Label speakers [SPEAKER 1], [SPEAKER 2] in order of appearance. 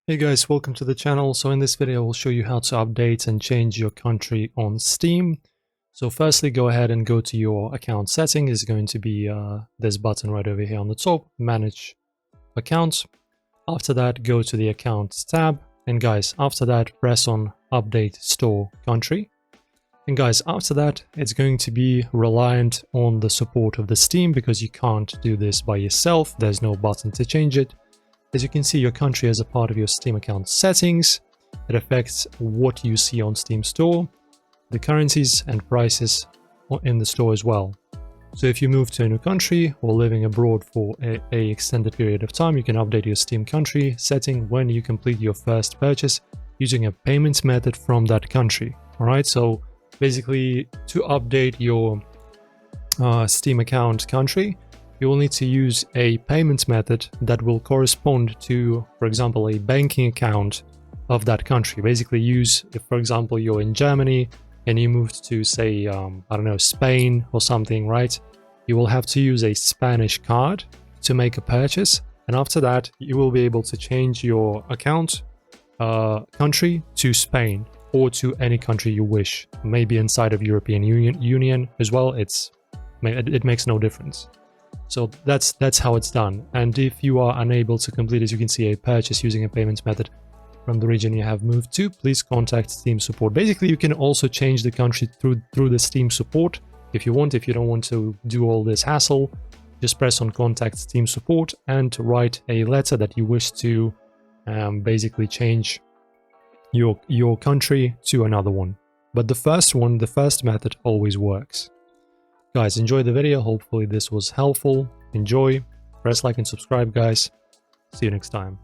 [SPEAKER 1] Hey guys, welcome to the channel. So in this video, I'll show you how to update and change your country on Steam. So firstly, go ahead and go to your account setting. It's going to be this button right over here on the top, manage accounts. After that, go to the accounts tab. And guys, after that, press on update store country. And guys, after that, it's going to be reliant on the support of the Steam because you can't do this by yourself. There's no button to change it. As you can see, your country is a part of your Steam account settings. It affects what you see on Steam Store, the currencies and prices in the store as well. So if you move to a new country or living abroad for a extended period of time, you can update your Steam country setting when you complete your first purchase using a payment method from that country. Alright, so basically to update your Steam account country, you will need to use a payment method that will correspond to, for example, a banking account of that country. Basically use, if for example you're in Germany and you moved to say, I don't know, Spain or something, right? You will have to use a Spanish card to make a purchase. And after that, you will be able to change your account country to Spain or to any country you wish. Maybe inside of European Union as well. It makes no difference. So that's how it's done. And if you are unable to complete, as you can see, a purchase using a payment method from the region you have moved to, please contact Steam support. Basically, you can also change the country through the Steam support if you want. If you don't want to do all this hassle, just press on contact Steam support and write a letter that you wish to basically change your country to another one. But the first method always works. Guys, enjoy the video. Hopefully this was helpful. Enjoy. Press like and subscribe, guys. See you next time.